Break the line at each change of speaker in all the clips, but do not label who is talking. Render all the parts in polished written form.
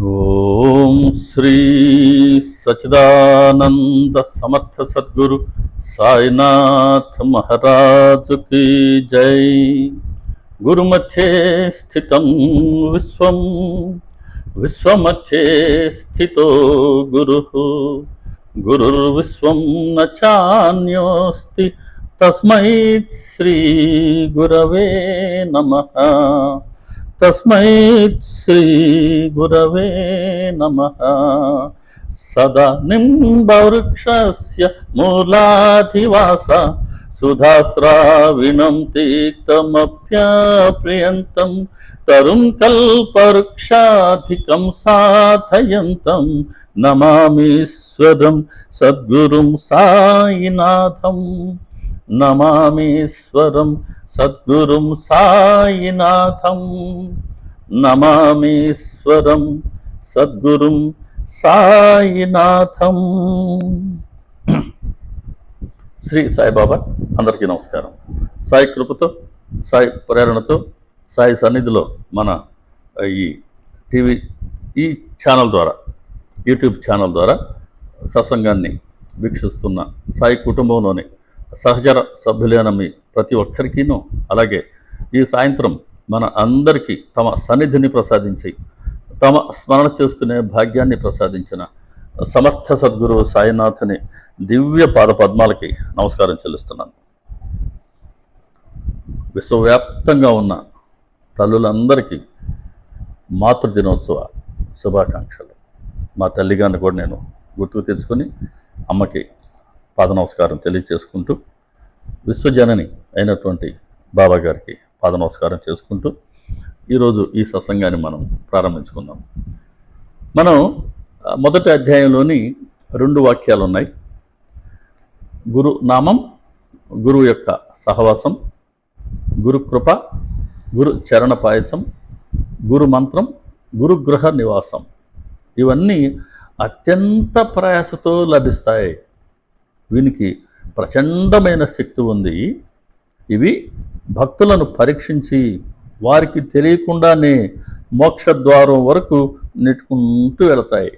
ఓం శ్రీ సచిదానంద సమర్థ సద్గురు సాయినాథ్ మహారాజు కీ జై. గురుమధ్యే స్థితం విశ్వం, విశ్వమధ్యే స్థితో గురుః, గురుర్విశ్వం న చాన్యోస్తి తస్మై శ్రీ గురవే నమః. తస్మై శ్రీ గురవే నమః. సదా నింబవృక్షస్య మూలాధివాస సుధాస్రావిణం తీక్తమప్యాప్రియంతం తరుం కల్పవృక్షాధికం సాధయంతం నమామీశ్వరం సద్గురుం సాయినాథం. నమామీశ్వరం సద్గురుం సాయినాథం. నమామీశ్వరం సద్గురుం సాయినాథం. శ్రీ సాయిబాబా అందరికీ నమస్కారం. సాయి కృపతో, సాయి ప్రేరణతో, సాయి సన్నిధిలో మన ఈ టీవీ ఈ ఛానల్ ద్వారా, యూట్యూబ్ ఛానల్ ద్వారా సత్సంగాన్ని వీక్షిస్తున్న సాయి కుటుంబంలోని సహచర సభ్యులైన మీ ప్రతి ఒక్కరికీను, అలాగే ఈ సాయంత్రం మన అందరికీ తమ సన్నిధిని ప్రసాదించి తమ స్మరణ చేసుకునే భాగ్యాన్ని ప్రసాదించిన సమర్థ సద్గురు సాయినాథుని దివ్య పాద పద్మాలకి నమస్కారం చెల్లిస్తున్నాను. విశ్వవ్యాప్తంగా ఉన్న తల్లులందరికీ మాతృదినోత్సవ శుభాకాంక్షలు. మా తల్లిగారిని కూడా నేను గుర్తుకు తెచ్చుకొని అమ్మకి పాద నమస్కారం తెలియచేసుకుంటూ, విశ్వజనని అయినటువంటి బాబా గారికి పాద నమస్కారం చేసుకుంటూ ఈరోజు ఈ సత్సంగాన్ని మనం ప్రారంభించుకుందాం. మనం మొదటి అధ్యాయంలోని 2 వాక్యాలు ఉన్నాయి. గురు నామం, గురువు యొక్క సహవాసం, గురు కృప, గురు చరణ పాయసం, గురు మంత్రం, గురుగృహ నివాసం. ఇవన్నీ అత్యంత ప్రయాసతో లభిస్తాయి. వీనికి ప్రచండమైన శక్తి ఉంది. ఇవి భక్తులను పరీక్షించి వారికి తెలియకుండానే మోక్షద్వారం వరకు నెట్టుకుంటూ వెళతాయి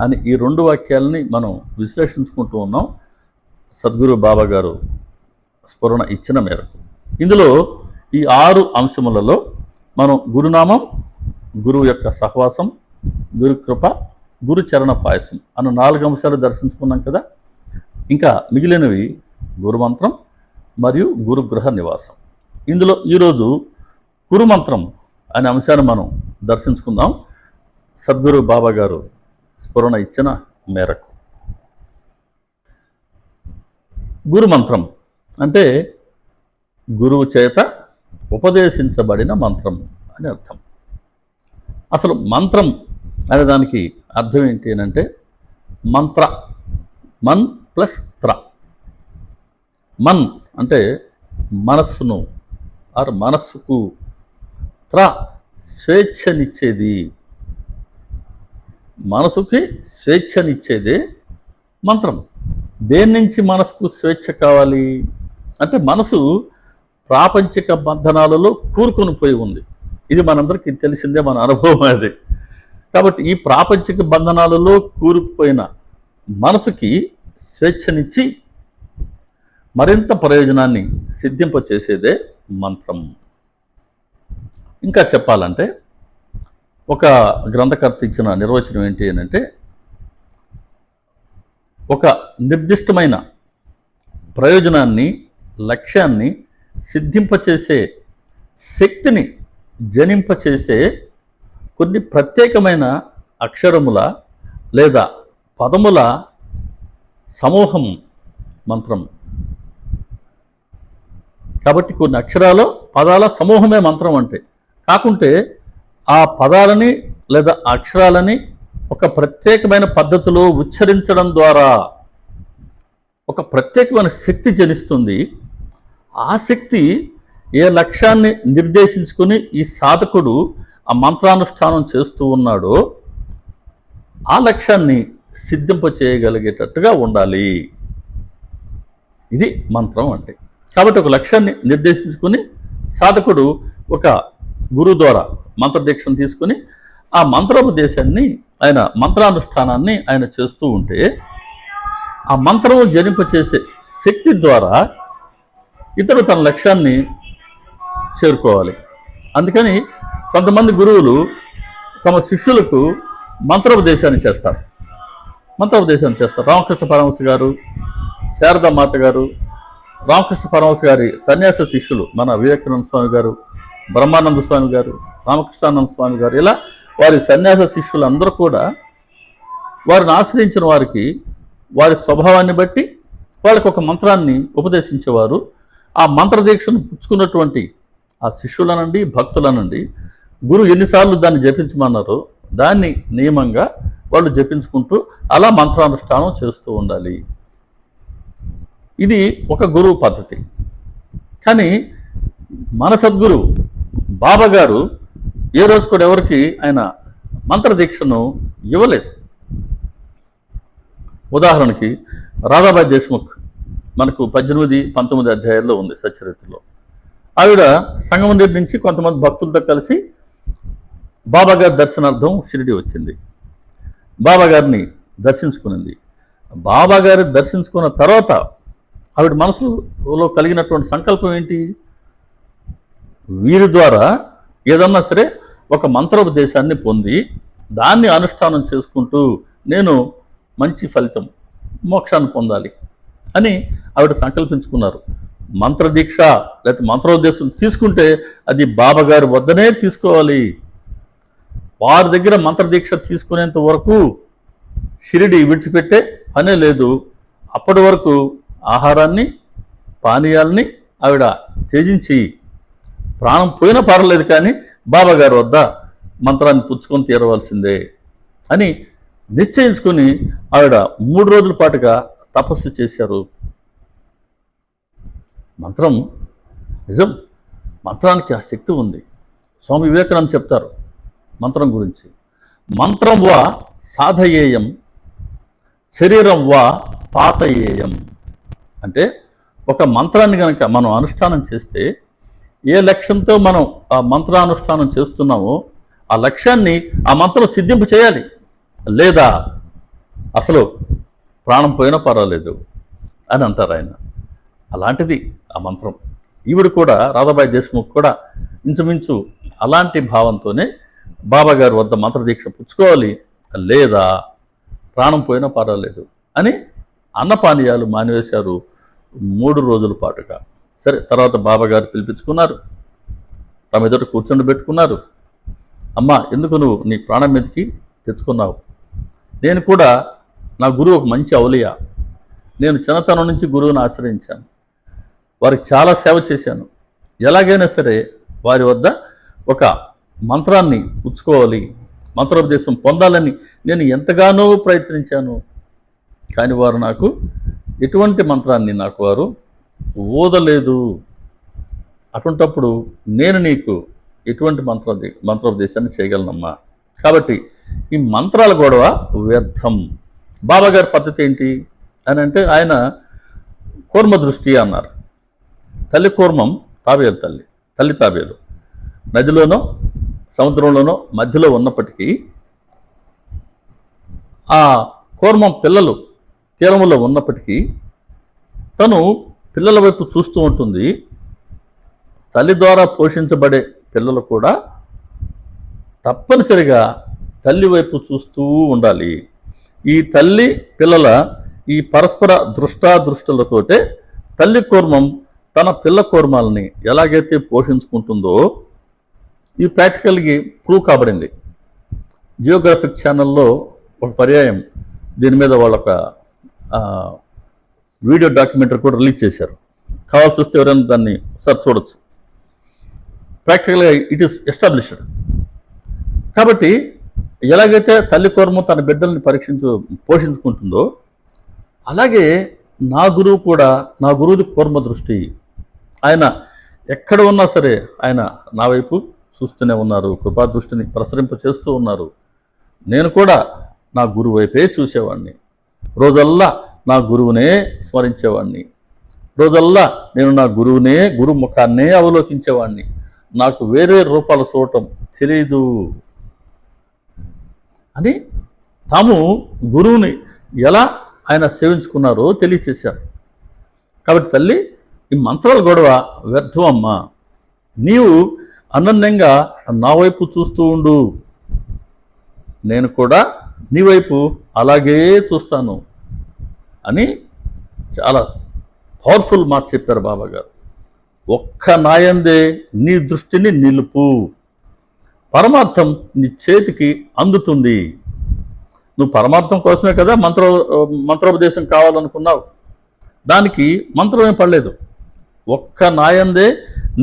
అని ఈ 2 వాక్యాలని మనం విశ్లేషించుకుంటూ ఉన్నాం. సద్గురు బాబా గారు స్ఫురణ ఇచ్చిన మేరకు ఇందులో ఈ 6 అంశములలో మనం గురునామం, గురువు యొక్క సహవాసం, గురు కృప, గురు చరణ పాయసం అన్న 4 అంశాలు దర్శించుకున్నాం కదా. ఇంకా మిగిలినవి గురుమంత్రం మరియు గురుగృహ నివాసం. ఇందులో ఈరోజు గురుమంత్రం అనే అంశాన్ని మనం దర్శించుకుందాం, సద్గురు బాబా గారు స్ఫురణ ఇచ్చిన మేరకు. గురుమంత్రం అంటే గురువు చేత ఉపదేశించబడిన మంత్రం అని అర్థం. అసలు మంత్రం అనే దానికి అర్థం ఏంటి అంటే మంత్ర, మన్ ప్లస్ త్ర. మన్ అంటే మనస్సును ఆర్ మనస్సుకు, త్ర స్వేచ్ఛనిచ్చేది. మనసుకి స్వేచ్ఛనిచ్చేదే మంత్రం. దేని నుంచి మనసుకు స్వేచ్ఛ కావాలి అంటే మనసు ప్రాపంచిక బంధనాలలో కూరుకొని పోయి ఉంది. ఇది మనందరికీ తెలిసిందే, మన అనుభవం అది. కాబట్టి ఈ ప్రాపంచిక బంధనాలలో కూరుకుపోయిన మనసుకి స్వేచ్ఛనిచ్చి మరింత ప్రయోజనాన్ని సిద్ధింపచేసేదే మంత్రం. ఇంకా చెప్పాలంటే ఒక గ్రంథకర్త ఇచ్చిన నిర్వచనం ఏంటి అంటే ఒక నిర్దిష్టమైన ప్రయోజనాన్ని, లక్ష్యాన్ని సిద్ధింపచేసే శక్తిని జనింపచేసే కొన్ని ప్రత్యేకమైన అక్షరముల లేదా పదముల సమూహం మంత్రం. కాబట్టి కొన్ని అక్షరాలు, పదాల సమూహమే మంత్రం అంటే. కాకుంటే ఆ పదాలని లేదా అక్షరాలని ఒక ప్రత్యేకమైన పద్ధతిలో ఉచ్చరించడం ద్వారా ఒక ప్రత్యేకమైన శక్తి జనిస్తుంది. ఆ శక్తి ఏ లక్ష్యాన్ని నిర్దేశించుకుని ఈ సాధకుడు ఆ మంత్రానుష్ఠానం చేస్తూ ఉన్నాడో ఆ లక్ష్యాన్ని సిద్ధింపచేయగలిగేటట్టుగా ఉండాలి. ఇది మంత్రం అంటే. కాబట్టి ఒక లక్ష్యాన్ని నిర్దేశించుకుని సాధకుడు ఒక గురువు ద్వారా మంత్రదీక్షను తీసుకుని ఆ మంత్రోపదేశాన్ని ఆయన మంత్రానుష్ఠానాన్ని ఆయన చేస్తూ ఉంటే ఆ మంత్రము జనింపచేసే శక్తి ద్వారా ఇతడు తన లక్ష్యాన్ని చేరుకోవాలి. అందుకని కొంతమంది గురువులు తమ శిష్యులకు మంత్రోపదేశాన్ని చేస్తారు. రామకృష్ణ పరమహంస గారు, శారదామాత గారు, రామకృష్ణ పరమహంస గారి సన్యాస శిష్యులు మన వివేకానంద స్వామి గారు, బ్రహ్మానంద స్వామి గారు, రామకృష్ణానంద స్వామి గారు, ఇలా వారి సన్యాస శిష్యులందరూ కూడా వారిని ఆశ్రయించిన వారికి వారి స్వభావాన్ని బట్టి వాళ్ళకి ఒక మంత్రాన్ని ఉపదేశించేవారు. ఆ మంత్రదీక్షను పుచ్చుకున్నటువంటి ఆ శిష్యులనండి, భక్తులనండి గురువు ఎన్నిసార్లు దాన్ని జపించమన్నారో దాన్ని నియమంగా వాళ్ళు జపించుకుంటూ అలా మంత్రానుష్ఠానం చేస్తూ ఉండాలి. ఇది ఒక గురువు పద్ధతి. కానీ మన సద్గురు బాబా గారు ఏ రోజు కూడా ఎవరికి ఆయన మంత్రదీక్షను ఇవ్వలేదు. ఉదాహరణకి రాధాబాయి దేశ్ముఖ్ మనకు 18-19 అధ్యాయాల్లో ఉంది సచ్చరిత్రలో. ఆవిడ సంగమందిర్ నుంచి కొంతమంది భక్తులతో కలిసి బాబా గారి దర్శనార్థం షిరిడి వచ్చింది. బాబా గారిని దర్శించుకునింది. బాబా గారిని దర్శించుకున్న తర్వాత ఆవిడ మనసులో కలిగినటువంటి సంకల్పం ఏంటి? వీరి ద్వారా ఏదన్నా సరే ఒక మంత్రోపదేశాన్ని పొంది దాన్ని అనుష్ఠానం చేసుకుంటూ నేను మంచి ఫలితం, మోక్షాన్ని పొందాలి అని ఆవిడ సంకల్పించుకున్నారు. మంత్రదీక్ష లేకపోతే మంత్రోపదేశం తీసుకుంటే అది బాబా గారి వద్దనే తీసుకోవాలి. వారి దగ్గర మంత్రదీక్ష తీసుకునేంత వరకు షిరిడి విడిచిపెట్టే పనే లేదు. అప్పటి వరకు ఆహారాన్ని, పానీయాల్ని ఆవిడ త్యజించి ప్రాణం పోయినా పర్వాలేదు కానీ బాబా గారి వద్ద మంత్రాన్ని పుచ్చుకొని తీరవలసిందే అని నిశ్చయించుకుని ఆవిడ 3 రోజుల పాటుగా తపస్సు చేశారు. మంత్రం నిజం, మంత్రానికి ఆ శక్తి ఉంది. స్వామి వివేకానంద చెప్తారు మంత్రం గురించి. మంత్రం వా సాధయేయం, శరీరం వా పాతయేయం. అంటే ఒక మంత్రాన్ని కనుక మనం అనుష్ఠానం చేస్తే ఏ లక్ష్యంతో మనం ఆ మంత్రానుష్ఠానం చేస్తున్నామో ఆ లక్ష్యాన్ని ఆ మంత్రం సిద్ధింపు చేయాలి. లేదా అసలు ప్రాణం పోయినా పర్వాలేదు అని అంటారు ఆయన. అలాంటిది ఆ మంత్రం. ఈవిడ కూడా రాధాబాయి దేశ్ముఖ్ కూడా ఇంచుమించు అలాంటి భావంతోనే బాబా గారి వద్ద మంత్రదీక్ష పుచ్చుకోవాలి, లేదా ప్రాణం పోయినా పర్వాలేదు అని అన్నపానీయాలు మానివేశారు 3 రోజుల పాటుగా. సరే, తర్వాత బాబా గారు పిలిపించుకున్నారు, తమ ఎదుట కూర్చొని అమ్మా, ఎందుకు నువ్వు నీ ప్రాణం మీదకి తెచ్చుకున్నావు? నేను కూడా నా గురువు ఒక మంచి ఔలియా. నేను చిన్నతనం నుంచి గురువుని ఆశ్రయించాను, వారికి చాలా సేవ చేశాను. ఎలాగైనా సరే వారి వద్ద ఒక మంత్రాన్ని పుచ్చుకోవాలి, మంత్రోపదేశం పొందాలని నేను ఎంతగానో ప్రయత్నించాను. కానీ వారు నాకు ఎటువంటి మంత్రాన్ని నాకు వారు ఓదలేదు. అటువంటప్పుడు నేను నీకు ఎటువంటి మంత్రోపదేశాన్ని చేయగలనమ్మా? కాబట్టి ఈ మంత్రాల గొడవ వ్యర్థం. బాబా గారి పద్ధతి ఏంటి అని అంటే ఆయన కూర్మ దృష్టి అన్నారు. తల్లి కూర్మం తాబేలు, తల్లి తాబేలు నదిలోనో సముద్రంలోనో మధ్యలో ఉన్నప్పటికీ ఆ కూర్మం పిల్లలు తీరములో ఉన్నప్పటికీ తను పిల్లల వైపు చూస్తూ ఉంటుంది. తల్లి ద్వారా పోషించబడే పిల్లలు కూడా తప్పనిసరిగా తల్లి వైపు చూస్తూ ఉండాలి. ఈ తల్లి పిల్లల ఈ పరస్పర దృష్టాదృష్టులతోటే తల్లి కూర్మం తన పిల్ల కూర్మాలని ఎలాగైతే పోషించుకుంటుందో ఈ ప్రాక్టికల్కి ప్రూవ్ కాబడింది. జియోగ్రాఫిక్ ఛానల్లో ఒక పర్యాయం దీని మీద వాళ్ళొక వీడియో డాక్యుమెంటరీ కూడా రిలీజ్ చేశారు. కావాల్సి వస్తే ఎవరైనా దాన్ని ఒకసారి చూడొచ్చు. ప్రాక్టికల్గా ఇట్ ఈస్ ఎస్టాబ్లిష్డ్. కాబట్టి ఎలాగైతే తల్లి కూర్మ తన బిడ్డల్ని పోషించుకుంటుందో అలాగే నా గురువు కూడా, నా గురువుది కూర్మ దృష్టి. ఆయన ఎక్కడ ఉన్నా సరే ఆయన నా వైపు చూస్తూనే ఉన్నారు, కృపా దృష్టిని ప్రసరింప చేస్తూ ఉన్నారు. నేను కూడా నా గురువు వైపే చూసేవాడిని. రోజల్లా నా గురువునే స్మరించేవాడిని. రోజల్లా నేను నా గురువునే, గురు ముఖాన్నే అవలోకించేవాడిని. నాకు వేరే రూపాలు చూడటం తెలీదు అని తాము గురువుని ఎలా ఆయన సేవించుకున్నారో తెలియచేశారు. కాబట్టి తల్లి, ఈ మంత్రాల గొడవ వ్యర్థం అమ్మా. నీవు అనన్యంగా నా వైపు చూస్తూ ఉండు, నేను కూడా నీ వైపు అలాగే చూస్తాను అని చాలా పవర్ఫుల్ మాట చెప్పారు బాబాగారు. ఒక్క నాయందే నీ దృష్టిని నిలుపు, పరమార్థం నీ చేతికి అందుతుంది. నువ్వు పరమార్థం కోసమే కదా మంత్రోపదేశం కావాలనుకున్నావు, దానికి మంత్రం ఏం పడలేదు. ఒక్క నాయందే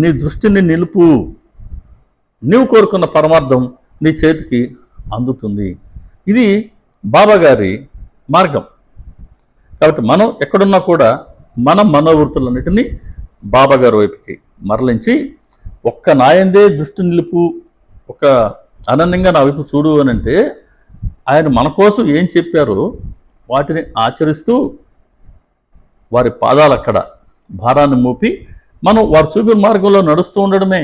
నీ దృష్టిని నిలుపు, నీవు కోరుకున్న పరమార్థం నీ చేతికి అందుతుంది. ఇది బాబాగారి మార్గం. కాబట్టి మనం ఎక్కడున్నా కూడా మన మనోవృత్తులన్నిటినీ బాబాగారి వైపుకి మరలించి ఒక్క నాయందే దృష్టి నిలుపు, ఒక అనన్యంగా నా వైపు చూడు అని అంటే ఆయన మన కోసం ఏం చెప్పారో వాటిని ఆచరిస్తూ వారి పాదాలు అక్కడ భారాన్ని మోపి మనం వారు చూపిన మార్గంలో నడుస్తూ ఉండడమే,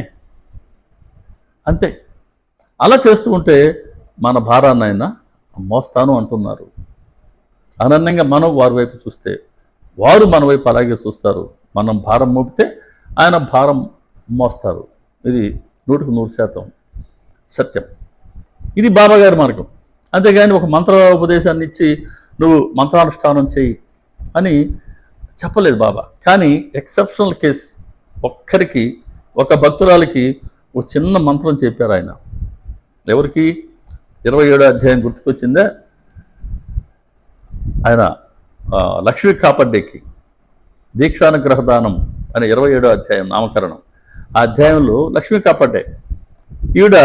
అంతే. అలా చేస్తూ ఉంటే మన భారాన్ని ఆయన మోస్తాను అంటున్నారు. అనన్యంగా మనం వారి వైపు చూస్తే వారు మన వైపు అలాగే చూస్తారు. మనం భారం మోపితే ఆయన భారం మోస్తారు. ఇది 100% సత్యం. ఇది బాబాగారి మార్గం. అంతేగాని ఒక మంత్ర ఉపదేశాన్ని ఇచ్చి నువ్వు మంత్రానుష్ఠానం చేయి అని చెప్పలేదు బాబా. కానీ ఎక్సెప్షనల్ కేస్, ఒక్కరికి, ఒక భక్తురాలికి ఒక చిన్న మంత్రం చెప్పారు ఆయన. ఎవరికి? 27వ అధ్యాయం గుర్తుకొచ్చిందే. ఆయన లక్ష్మీ కాపడ్డేకి దీక్షానుగ్రహ దానం అనే 27వ అధ్యాయం నామకరణం. ఆ అధ్యాయంలో లక్ష్మీ కాపడ్డే ఈవిడ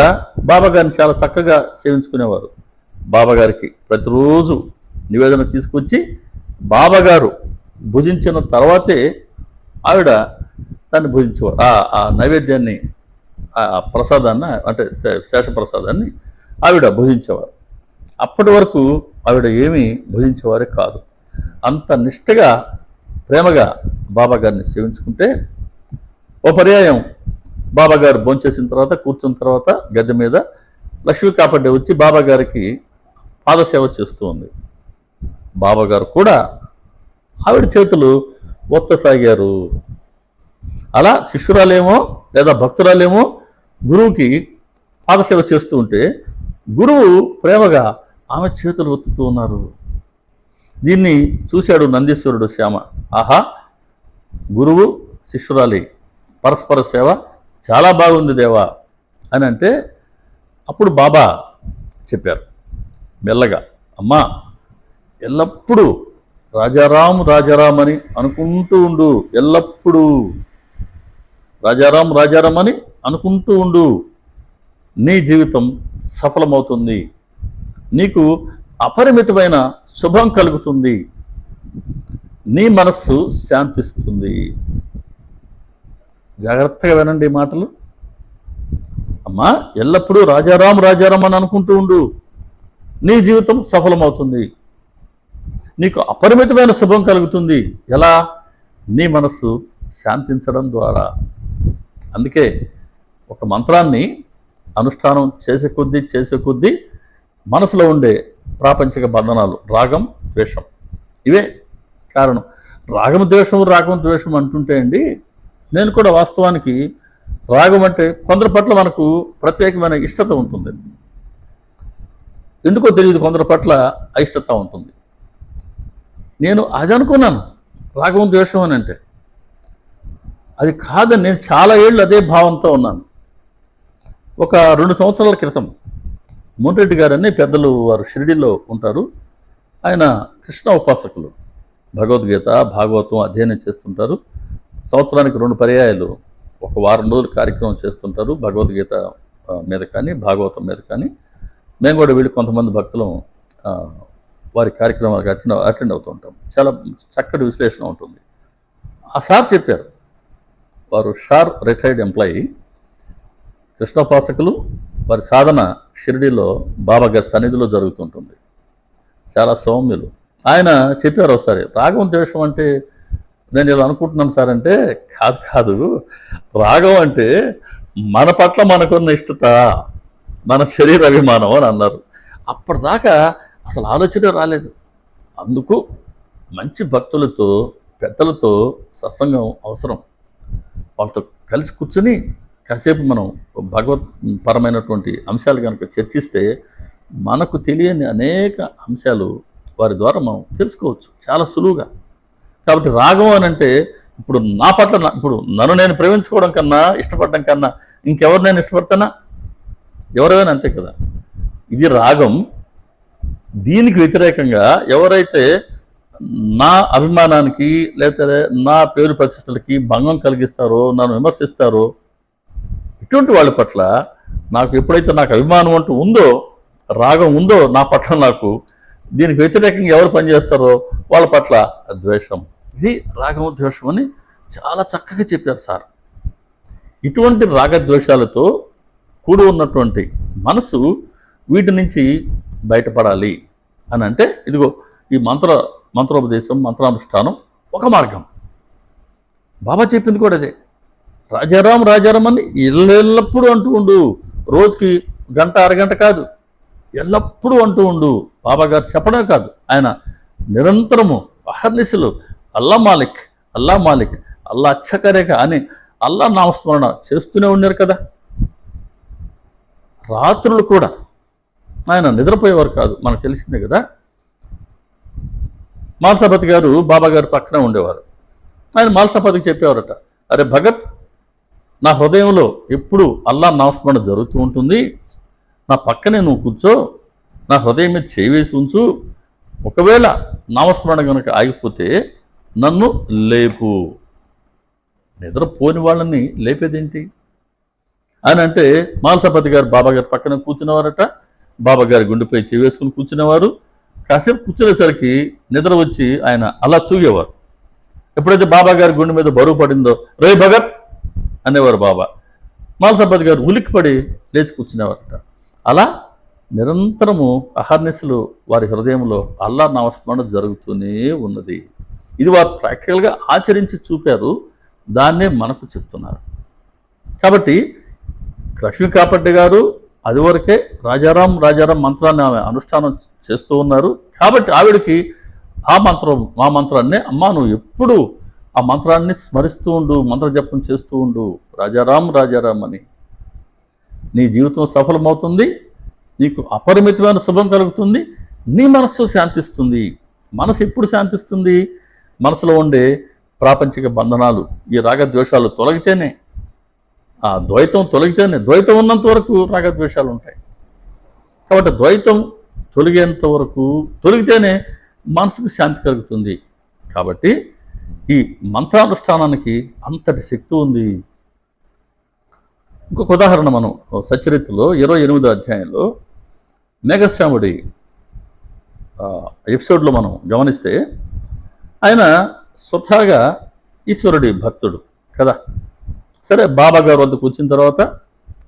బాబాగారిని చాలా చక్కగా సేవించుకునేవారు. బాబాగారికి ప్రతిరోజు నివేదన తీసుకొచ్చి బాబాగారు భుజించిన తర్వాతే ఆవిడ దాన్ని భుజించేవారు. ఆ నైవేద్యాన్ని, ఆ ప్రసాదాన్ని, అంటే శేషప్రసాదాన్ని ఆవిడ భుజించేవారు. అప్పటి వరకు ఆవిడ ఏమీ భుజించేవారే కాదు. అంత నిష్టగా, ప్రేమగా బాబాగారిని సేవించుకుంటే ఓ పర్యాయం బాబాగారు భోంచేసిన తర్వాత కూర్చున్న తర్వాత గద్దె మీద లక్ష్మీ కాపడ్డే వచ్చి బాబాగారికి పాదసేవ చేస్తూ ఉంది. బాబాగారు కూడా ఆవిడ చేతులు ఒత్తసాగారు. అలా శిష్యురాలేమో లేదా భక్తురాలేమో గురువుకి పాదసేవ చేస్తూ ఉంటే గురువు ప్రేమగా ఆమె చేతులు ఒత్తుతూ ఉన్నారు. దీన్ని చూశాడు నందీశ్వరుడు శ్యామ. ఆహా, గురువు శిష్యురాలి పరస్పర సేవ చాలా బాగుంది దేవా అని అంటే అప్పుడు బాబా చెప్పారు మెల్లగా, అమ్మా ఎల్లప్పుడూ రాజారాం రాజారాం అని అనుకుంటూ ఉండు, ఎల్లప్పుడూ రాజారాం రాజారాం అని అనుకుంటూ ఉండు, నీ జీవితం సఫలమవుతుంది, నీకు అపరిమితమైన శుభం కలుగుతుంది, నీ మనస్సు శాంతిస్తుంది. జాగ్రత్తగా వినండి ఈ మాటలు. అమ్మా ఎల్లప్పుడూ రాజారాం రాజారాం అని అనుకుంటూ ఉండు, నీ జీవితం సఫలమవుతుంది, నీకు అపరిమితమైన శుభం కలుగుతుంది. ఎలా? నీ మనస్సు శాంతించడం ద్వారా. అందుకే ఒక మంత్రాన్ని అనుష్ఠానం చేసే కొద్దీ మనసులో ఉండే ప్రాపంచిక బంధనాలు, రాగం ద్వేషం, ఇవే కారణం. రాగం ద్వేషం అంటుంటే అండి, నేను కూడా వాస్తవానికి రాగం అంటే కొందరి పట్ల మనకు ప్రత్యేకమైన ఇష్టత ఉంటుంది. ఎందుకో తెలియదు, కొందరి పట్ల అయిష్టత ఉంటుంది. నేను అది అనుకున్నాను రాగం ద్వేషం అని అంటే. అది కాదని నేను చాలా ఏళ్ళు అదే భావంతో ఉన్నాను. ఒక 2 సంవత్సరాల క్రితం మోన్రెడ్డి గారని పెద్దలు, వారు షిరిడీలో ఉంటారు. ఆయన కృష్ణ ఉపాసకులు, భగవద్గీత భాగవతం అధ్యయనం చేస్తుంటారు. సంవత్సరానికి 2 పర్యాయాలు ఒక వారం రోజులు కార్యక్రమం చేస్తుంటారు, భగవద్గీత మీద కానీ భాగవతం మీద కానీ. మేము కూడా వీళ్ళు కొంతమంది భక్తులు వారి కార్యక్రమాలకు అటెండ్ అవుతూ ఉంటాం. చాలా చక్కటి విశ్లేషణ ఉంటుంది. ఆ సార్ చెప్పారు, వారు రిటైర్డ్ ఎంప్లాయీ, కృష్ణోపాసకులు, వారి సాధన షిరిడీలో బాబాగారి సన్నిధిలో జరుగుతుంటుంది. చాలా సౌమ్యులు. ఆయన చెప్పారు ఒకసారి, రాగం ద్వేషం అంటే నేను ఇలా అనుకుంటున్నాను సార్ అంటే, కాదు, రాగం అంటే మన పట్ల మనకున్న ఇష్టత, మన శరీర అభిమానం అని అన్నారు. అప్పటిదాకా అసలు ఆలోచన రాలేదు. అందుకు మంచి భక్తులతో, పెద్దలతో సత్సంగం అవసరం. వాళ్ళతో కలిసి కూర్చొని కాసేపు మనం భగవత్ పరమైనటువంటి అంశాలు కనుక చర్చిస్తే మనకు తెలియని అనేక అంశాలు వారి ద్వారా మనం తెలుసుకోవచ్చు చాలా సులువుగా. కాబట్టి రాగం అని అంటే ఇప్పుడు నా పట్ల ఇప్పుడు నన్ను నేను ప్రేమించుకోవడం కన్నా, ఇష్టపడడం కన్నా ఇంకెవరు నేను ఇష్టపడతానా? ఎవరైనా అంతే కదా. ఇది రాగం. దీనికి వ్యతిరేకంగా ఎవరైతే నా అభిమానానికి లేకపోతే నా పేరు ప్రతిష్టలకి భంగం కలిగిస్తారో, నన్ను విమర్శిస్తారో, ఇటువంటి వాళ్ళ పట్ల నాకు ఎప్పుడైతే నాకు అభిమానం అంటూ ఉందో, రాగం ఉందో నా పట్ల, నాకు దీనికి వ్యతిరేకంగా ఎవరు పనిచేస్తారో వాళ్ళ పట్ల ద్వేషం. ఇది రాగం ద్వేషం అని చాలా చక్కగా చెప్పారు సార్. ఇటువంటి రాగద్వేషాలతో కూడి ఉన్నటువంటి మనసు వీటి నుంచి బయటపడాలి అని అంటే ఇదిగో ఈ మంత్రోపదేశం, మంత్రానుష్ఠానం ఒక మార్గం. బాబా చెప్పింది కూడా అదే. రాజారాం రాజారాం అని ఎల్లప్పుడూ అంటూ ఉండు. రోజుకి గంట అరగంట కాదు, ఎల్లప్పుడూ అంటూ ఉండు. బాబా గారు చెప్పడమే కాదు, ఆయన నిరంతరము అహర్నిశలు అల్లా మాలిక్, అల్లా మాలిక్, అల్లా అచ్చకరేఖ అని అల్లా నామస్మరణ చేస్తూనే ఉన్నారు కదా. రాత్రులు కూడా ఆయన నిద్రపోయేవారు కాదు, మనకు తెలిసిందే కదా. మాల్సాపతి గారు బాబా గారు పక్కనే ఉండేవారు. ఆయన మాల్సాపతికి చెప్పేవారట, అరే భగత్, నా హృదయంలో ఎప్పుడు అల్లా నామస్మరణ జరుగుతూ ఉంటుంది, నా పక్కనే నువ్వు కూర్చో, నా హృదయం మీద చేయి వేసి ఉంచు, ఒకవేళ నామస్మరణ కనుక ఆగిపోతే నన్ను లేపు. నిద్రపోని వాళ్ళని లేపేదేంటి అని అంటే మాల్సాపతి గారు బాబా గారు పక్కన కూర్చునేవారట. బాబా గారి గుండెపై చేయి వేసుకుని కూర్చునేవారు. కాసేపు కూర్చునేసరికి నిద్ర వచ్చి ఆయన అలా తూగేవారు. ఎప్పుడైతే బాబా గారి గుండె మీద బరువు పడిందో, రే భగత్ అనేవారు బాబా. మాల్సాపతి గారు ఉలిక్కిపడి లేచి కూర్చునేవారట. అలా నిరంతరము అహర్నిశలు వారి హృదయంలో అల్లా నామస్మరణ జరుగుతూనే ఉన్నది. ఇది వారు ప్రాక్టికల్గా ఆచరించి చూపారు, దాన్నే మనకు చెప్తున్నారు. కాబట్టి లక్ష్మీ కాపట్య గారు అదివరకే రాజారాం రాజారాం మంత్రాన్ని ఆమె అనుష్ఠానం చేస్తూ ఉన్నారు. కాబట్టి ఆవిడకి ఆ మంత్రాన్నే, అమ్మా నువ్వు ఎప్పుడు ఆ మంత్రాన్ని స్మరిస్తూ ఉండు, మంత్రజపం చేస్తూ ఉండు, రాజారాం రాజారాం అని. నీ జీవితం సఫలమవుతుంది, నీకు అపరిమితమైన శుభం కలుగుతుంది, నీ మనస్సు శాంతిస్తుంది. మనసు ఎప్పుడు శాంతిస్తుంది? మనసులో ఉండే ప్రాపంచిక బంధనాలు, ఈ రాగద్వేషాలు తొలగితేనే, ఆ ద్వైతం తొలగితేనే, ద్వైతం ఉన్నంత వరకు రాగద్వేషాలు ఉంటాయి. కాబట్టి ద్వైతం తొలగేంత వరకు, తొలగితేనే మనసుకు శాంతి కలుగుతుంది. కాబట్టి ఈ మంత్రానుష్ఠానానికి అంతటి శక్తి ఉంది. ఇంకొక ఉదాహరణ మనం సచరిత్రలో 28వ అధ్యాయంలో మేఘశ్యాముడి ఎపిసోడ్లో మనం గమనిస్తే ఆయన స్వతహాగా ఈశ్వరుడి భక్తుడు కదా. సరే, బాబా గారి వద్దకు వచ్చిన తర్వాత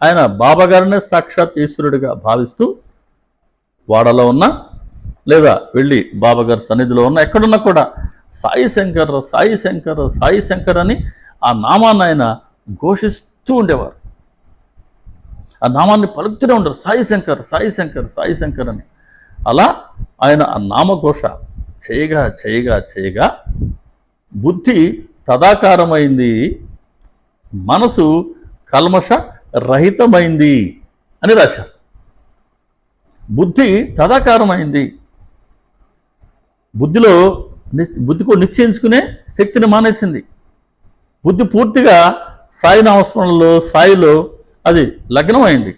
ఆయన బాబా గారినే సాక్షాత్ ఈశ్వరుడిగా భావిస్తూ వాడలో ఉన్నా లేదా వెళ్ళి బాబా గారి సన్నిధిలో ఉన్న ఎక్కడున్నా కూడా సాయి శంకర్, సాయి శంకర్, సాయి శంకర్ అని ఆ నామాన్ని ఆయన ఘోషిస్తూ ఉండేవారు. ఆ నామాన్ని పలుకుతూనే ఉండరు, సాయి శంకర్, సాయి శంకర్, సాయి శంకర్ అని. అలా ఆయన ఆ నామఘోష చేయగా చేయగా చేయగా బుద్ధి తదాకారమైంది, మనసు కల్మష రహితమైంది అని రాశారు. బుద్ధి తదాకారమైంది. బుద్ధికి నిశ్చయించుకునే శక్తిని మానేసింది. బుద్ధి పూర్తిగా సాయి నామస్మరణలో, సాయిలో అది లగ్నమైంది.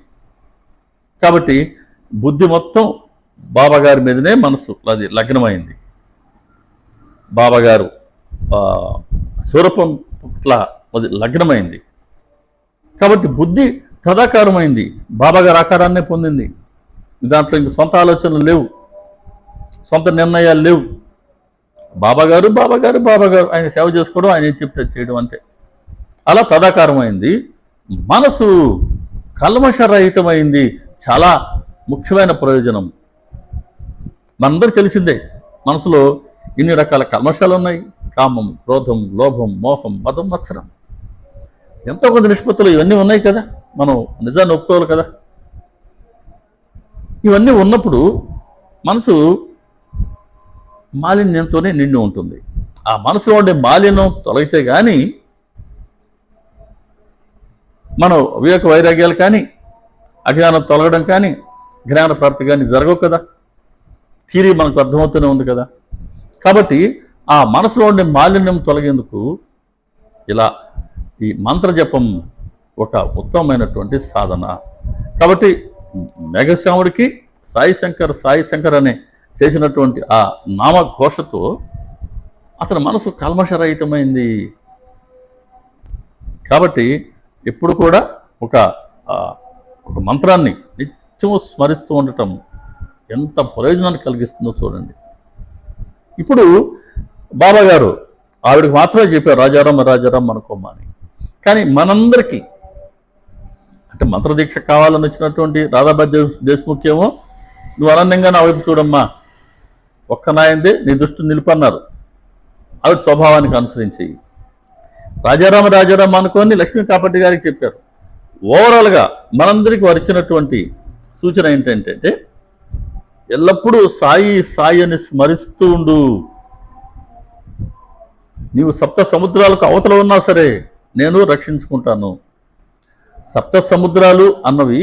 కాబట్టి బుద్ధి మొత్తం బాబాగారి మీదనే మనసు అది లగ్నమైంది. బాబాగారు స్వరూపం పట్ల అది లగ్నమైంది. కాబట్టి బుద్ధి తదాకారమైంది, బాబాగారి ఆకారాన్నే పొందింది. దాంట్లో ఇంక సొంత ఆలోచనలు లేవు, సొంత నిర్ణయాలు లేవు. బాబాగారు బాబాగారు బాబాగారు ఆయన సేవ చేసుకోవడం, ఆయన ఏం చెప్తే చేయడం అంతే. అలా తదాకారమైంది. మనసు కల్మషరహితమైంది. చాలా ముఖ్యమైన ప్రయోజనం. మనందరూ తెలిసిందే, మనసులో ఇన్ని రకాల కల్మషాలు ఉన్నాయి. కామం, క్రోధం, లోభం, మోహం, మదం, మత్సరం, ఎంతో కొంత నిష్పత్తులు ఇవన్నీ ఉన్నాయి కదా. మనం నిజాన్ని ఒప్పుకోవాలి కదా. ఇవన్నీ ఉన్నప్పుడు మనసు మాలిన్యంతోనే నిండి ఉంటుంది. ఆ మనసులో ఉండే మాలిన్యం తొలగితే కానీ మనం వివేక వైరాగ్యాలు కానీ అజ్ఞానం తొలగడం కానీ జ్ఞాన ప్రాప్తి కానీ జరగవు కదా. థియరీ మనకు అర్థమవుతూనే ఉంది కదా. కాబట్టి ఆ మనసులో ఉండే మాలిన్యం తొలగేందుకు ఇలా ఈ మంత్ర జపం ఒక ఉత్తమమైనటువంటి సాధన. కాబట్టి మేఘశ్యాముడికి సాయి శంకర్ అనే చేసినటువంటి ఆ నామఘోషతో అతని మనసు కల్మషరహితమైంది. కాబట్టి ఎప్పుడు కూడా ఒక మంత్రాన్ని నిత్యము స్మరిస్తూ ఉండటం ఎంత ప్రయోజనాన్ని కలిగిస్తుందో చూడండి. ఇప్పుడు బాబా గారు ఆవిడకి మాత్రమే చెప్పారు రాజారాం అనుకోమ్మ అని. కానీ మనందరికీ అంటే మంత్రదీక్ష కావాలని వచ్చినటువంటి రాధాబాద్ దేశ్ముఖ్ ఏమో నువ్వు అనన్యంగా నా వైపు చూడమ్మా, ఒక్క నాయందే నీ దృష్టి నిలుపన్నారు ఆవిడ స్వభావానికి అనుసరించి. రాజారాం అనుకొని లక్ష్మీ కాపట్టి గారికి చెప్పారు. ఓవరాల్గా మనందరికీ వారు ఇచ్చినటువంటి సూచన ఏంటంటే ఎల్లప్పుడూ సాయి అని స్మరిస్తూ ఉండు. నీవు సప్త సముద్రాలకు అవతల ఉన్నా సరే నేను రక్షించుకుంటాను. సప్త సముద్రాలు అన్నవి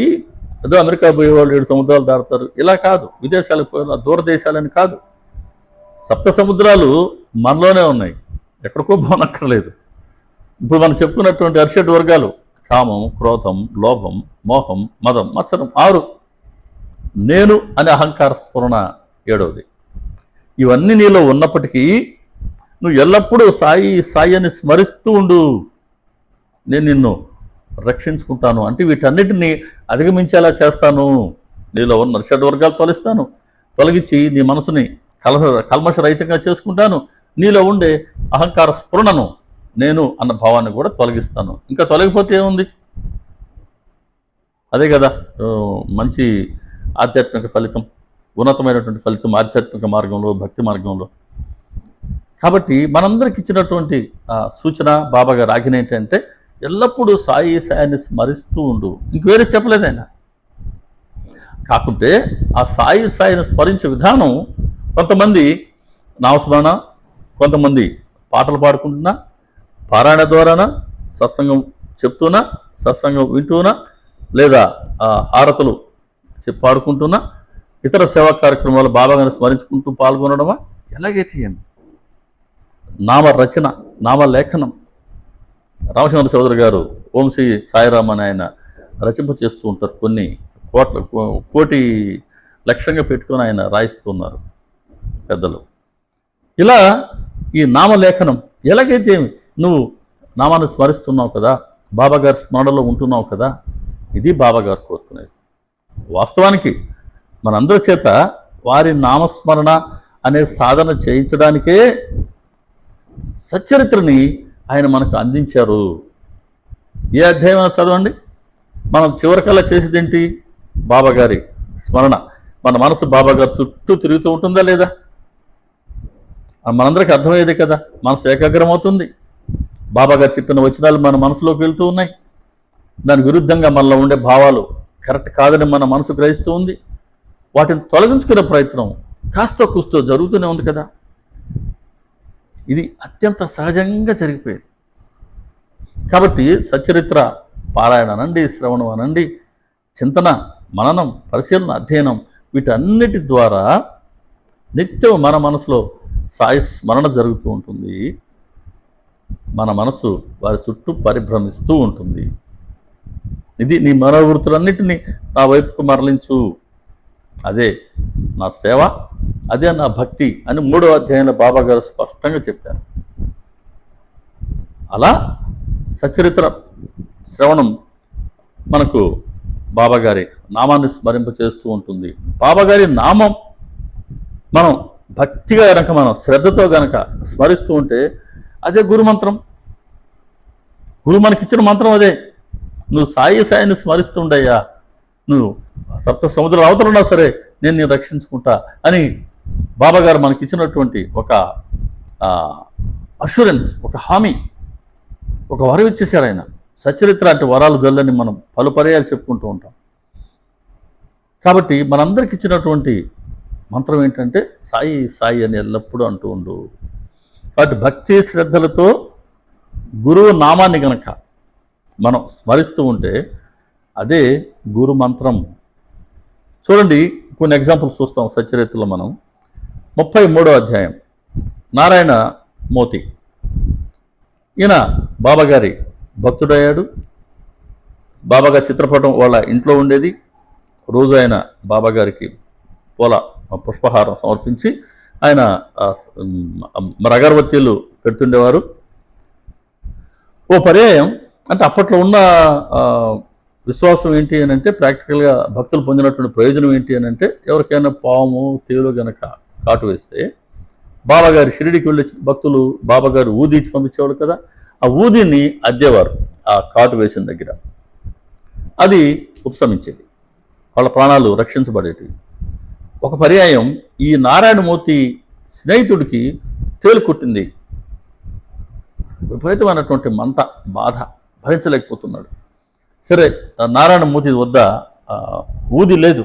ఏదో అమెరికా పోయేవాళ్ళు 7 సముద్రాలు దాడతారు ఇలా కాదు, విదేశాలకు పోయే దూరదేశాలని కాదు. సప్త సముద్రాలు మనలోనే ఉన్నాయి, ఎక్కడికో పోనక్కర్లేదు. ఇప్పుడు మనం చెప్పుకున్నటువంటి అరిషడ్ వర్గాలు కామం, క్రోధం, లోభం, మోహం, మదం, మత్సరం 6, నేను అనే అహంకార స్ఫురణ 7వది. ఇవన్నీ నీలో ఉన్నప్పటికీ నువ్వు ఎల్లప్పుడూ సాయి అని స్మరిస్తూ ఉండు, నేను నిన్ను రక్షించుకుంటాను. అంటే వీటన్నిటిని అధిగమించేలా చేస్తాను. నీలో ఉన్న షడ్వర్గాలు తొలగించి నీ మనసుని కల్మషరహితంగా చేసుకుంటాను. నీలో ఉండే అహంకార స్ఫురణను నేను అన్న భావాన్ని కూడా తొలగిస్తాను. ఇంకా తొలగిపోతే ఏముంది? అదే కదా మంచి ఆధ్యాత్మిక ఫలితం, ఉన్నతమైనటువంటి ఫలితం ఆధ్యాత్మిక మార్గంలో, భక్తి మార్గంలో. కాబట్టి మనందరికి ఇచ్చినటువంటి సూచన బాబా గారు ఆజ్ఞ ఏంటంటే ఎల్లప్పుడూ సాయిని స్మరిస్తూ ఉండు. ఇంక వేరే చెప్పలేదు ఆయన. కాకుంటే ఆ సాయిని స్మరించే విధానం కొంతమంది నామస్మరణ, కొంతమంది పాటలు పాడుకుంటున్నా, పారాయణ ద్వారానా, సత్సంగం చెప్తున్నా, సత్సంగం వింటూనా, లేదా హారతులు పాడుకుంటున్నా, ఇతర సేవా కార్యక్రమాలు బాబాగారిని స్మరించుకుంటూ పాల్గొనడమా, ఎలాగైతే ఏమి నామ రచన, నామ లేఖనం. రామచంద్ర చౌదరి గారు ఓం శ్రీ సాయిరామ్ అని ఆయన రచింప చేస్తూ ఉంటారు. కొన్ని కోటి లక్ష్యంగా పెట్టుకొని ఆయన రాయిస్తూ ఉన్నారు పెద్దలు. ఇలా ఈ నామలేఖనం ఎలాగైతే నువ్వు నామాన్ని స్మరిస్తున్నావు కదా, బాబాగారి స్మరణలో ఉంటున్నావు కదా, ఇది బాబాగారు కోరుకునేది. వాస్తవానికి మనందరి చేత వారి నామస్మరణ అనే సాధన చేయించడానికే సచ్చరిత్రని ఆయన మనకు అందించారు. ఏ అధ్యాయం చదవండి, మనం చివరికల్లా చేసేదేంటి? బాబాగారి స్మరణ. మన మనసు బాబాగారు చుట్టూ తిరుగుతూ ఉంటుందా లేదా? మనందరికీ అర్థమయ్యేదే కదా. మనసు ఏకాగ్రమవుతుంది. బాబాగారు చెప్పిన వచనాలు మన మనసులోకి వెళ్తూ ఉన్నాయి. దాని విరుద్ధంగా మనలో ఉండే భావాలు కరెక్ట్ కాదని మన మనసు గ్రహిస్తూ ఉంది. వాటిని తొలగించుకునే ప్రయత్నం కాస్త కూస్తో జరుగుతూనే ఉంది కదా. ఇది అత్యంత సహజంగా జరిగిపోయేది. కాబట్టి సచ్చరిత్ర పారాయణ అనండి, శ్రవణం అనండి, చింతన, మననం, పరిశీలన, అధ్యయనం, వీటన్నిటి ద్వారా నిత్యం మన మనసులో సాయి స్మరణ జరుగుతూ ఉంటుంది. మన మనసు వారి చుట్టూ పరిభ్రమిస్తూ ఉంటుంది. ఇది నీ మనోవృత్తులన్నిటినీ నా వైపుకు మరలించు, అదే నా సేవ, అదే నా భక్తి అని 3వ అధ్యాయంలో బాబా గారు స్పష్టంగా చెప్పారు. అలా సచ్చరిత్ర శ్రవణం మనకు బాబాగారి నామాన్ని స్మరింప చేస్తూ ఉంటుంది. బాబాగారి నామం మనం భక్తిగా గనక, మనం శ్రద్ధతో గనక స్మరిస్తూ ఉంటే అదే గురుమంత్రం. గురువు మనకిచ్చిన మంత్రం అదే. నువ్వు సాయిని స్మరిస్తుండయ్యా, నువ్వు సప్త సముద్రాల అవతల ఉన్నా సరే నేను రక్షించుకుంటా అని బాబాగారు మనకిచ్చినటువంటి ఒక అష్యూరెన్స్, ఒక హామీ, ఒక వరం ఇచ్చేశారు ఆయన. సచ్చరిత్ర అంటే వరాలు జల్లని మనం పలు పర్యాలు చెప్పుకుంటూ ఉంటాం. కాబట్టి మనందరికి ఇచ్చినటువంటి మంత్రం ఏంటంటే సాయి సాయి అని ఎల్లప్పుడూ అంటూ ఉండు. కాబట్టి భక్తి శ్రద్ధలతో గురువు నామాన్ని గనక మనం స్మరిస్తూ ఉంటే అదే గురు మంత్రం. చూడండి, కొన్ని ఎగ్జాంపుల్స్ చూస్తాం సచ్చరిత్రలో మనం. 33వ అధ్యాయం, నారాయణ మోతి. ఈయన బాబాగారి భక్తుడయ్యాడు. బాబాగారి చిత్రపటం వాళ్ళ ఇంట్లో ఉండేది. రోజు ఆయన బాబాగారికి పుష్పహారం సమర్పించి ఆయన మరి అగరబత్తీలు పెడుతుండేవారు. ఓ పర్యాయం అంటే అప్పట్లో ఉన్న విశ్వాసం ఏంటి అని అంటే, ప్రాక్టికల్గా భక్తులు పొందినటువంటి ప్రయోజనం ఏంటి అని అంటే, ఎవరికైనా పాము తేలు గనక కాటు వేస్తే బాబాగారి షిరిడికి వెళ్ళి భక్తులు బాబాగారు ఊది ఇచ్చి పంపించేవాడు కదా, ఆ ఊదిని అద్దేవారు ఆ కాటు వేసిన దగ్గర. అది ఉపశమించేది, వాళ్ళ ప్రాణాలు రక్షించబడేటివి. ఒక పర్యాయం ఈ నారాయణమూర్తి స్నేహితుడికి తేలు కుట్టింది. విపరీతమైనటువంటి మంట, బాధ భరించలేకపోతున్నాడు. సరే, నారాయణమూర్తి వద్ద ఊది లేదు.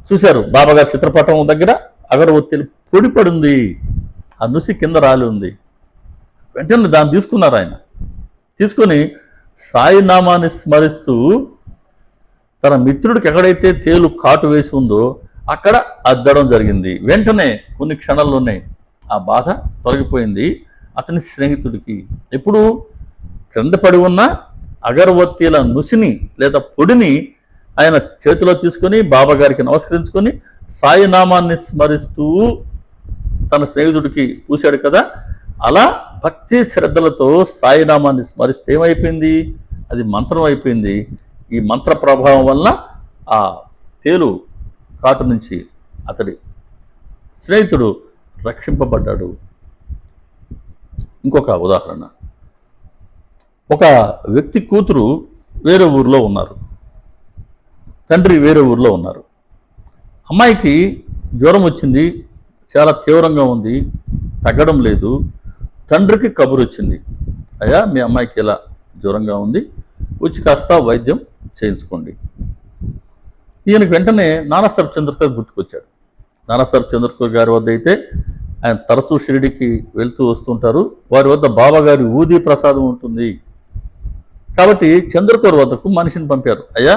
చూశారు, బాబాగారి చిత్రపటం దగ్గర అగరవత్తిలు పొడిపడింది, ఆ నుసి కింద రాలి ఉంది. వెంటనే దాన్ని తీసుకున్నారు. ఆయన తీసుకొని సాయి నామాన్ని స్మరిస్తూ తన మిత్రుడికి ఎక్కడైతే తేలు కాటు వేసి ఉందో అక్కడ అద్దడం జరిగింది. వెంటనే కొన్ని క్షణాల్లోనే ఆ బాధ తొలగిపోయింది అతని స్నేహితుడికి. ఎప్పుడు క్రింద పడి ఉన్న అగరవత్తీల నుసిని లేదా పొడిని ఆయన చేతిలో తీసుకొని బాబాగారికి నమస్కరించుకొని సాయి నామాన్ని స్మరిస్తూ తన స్నేహితుడికి పూశాడు కదా. అలా భక్తి శ్రద్ధలతో సాయి నామాన్ని స్మరిస్తే ఏమైపోయింది? అది మంత్రం అయిపోయింది. ఈ మంత్ర ప్రభావం వలన ఆ తేలు కాటు నుంచి అతడి స్నేహితుడు రక్షింపబడ్డాడు. ఇంకొక ఉదాహరణ, ఒక వ్యక్తి కూతురు వేరే ఊరిలో ఉన్నారు, తండ్రి వేరే ఊరిలో ఉన్నారు. అమ్మాయికి జ్వరం వచ్చింది, చాలా తీవ్రంగా ఉంది, తగ్గడం లేదు. తండ్రికి కబురు వచ్చింది, అయ్యా మీ అమ్మాయికి ఇలా జ్వరంగా ఉంది, వచ్చి కాస్త వైద్యం చేయించుకోండి. ఈయనకు వెంటనే నానాసాహెబ్ చంద్రకర్ గుర్తుకొచ్చాడు. నానాసాహెబ్ చంద్రకర్ గారి వద్ద అయితే ఆయన తరచూ షిరిడికి వెళ్తూ వస్తుంటారు. వారి వద్ద బాబాగారి ఊదీ ప్రసాదం ఉంటుంది. కాబట్టి చంద్రకర్ వద్దకు మనిషిని పంపారు, అయ్యా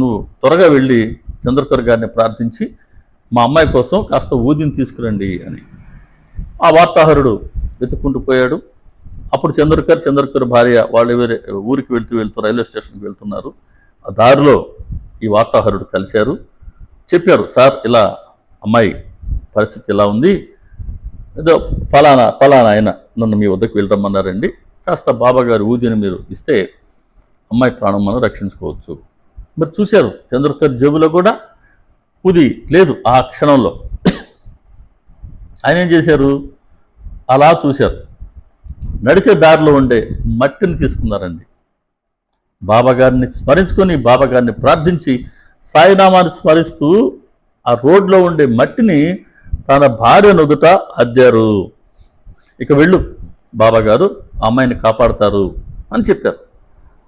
నువ్వు త్వరగా వెళ్ళి చంద్రకర్ గారిని ప్రార్థించి మా అమ్మాయి కోసం కాస్త ఊదిని తీసుకురండి అని. ఆ వార్తాహరుడు వెతుక్కుంటూ పోయాడు. అప్పుడు చంద్రకర్ భార్య వాళ్ళు వేరే ఊరికి వెళ్తూ రైల్వే స్టేషన్కి వెళ్తున్నారు. ఆ దారిలో ఈ వార్తాహరుడు కలిశారు. చెప్పారు, సార్ ఇలా అమ్మాయి పరిస్థితి ఇలా ఉంది, ఏదో ఫలానా ఆయన నన్ను మీ వద్దకు వెళ్ళరమ్మన్నారండి, కాస్త బాబాగారి ఊదిని మీరు ఇస్తే అమ్మాయి ప్రాణం మనం రక్షించుకోవచ్చు. మరి చూశారు, చంద్రకర్ జేబులో కూడా ఊది లేదు ఆ క్షణంలో. ఆయన ఏం చేశారు, అలా చూశారు, నడిచే దారిలో ఉండే మట్టిని తీసుకున్నారండి. బాబాగారిని స్మరించుకొని బాబాగారిని ప్రార్థించి సాయినామాన్ని స్మరిస్తూ ఆ రోడ్లో ఉండే మట్టిని తన భార్య నుదుట అద్దారు. ఇక వెళ్ళు, బాబాగారు అమ్మాయిని కాపాడతారు అని చెప్పారు.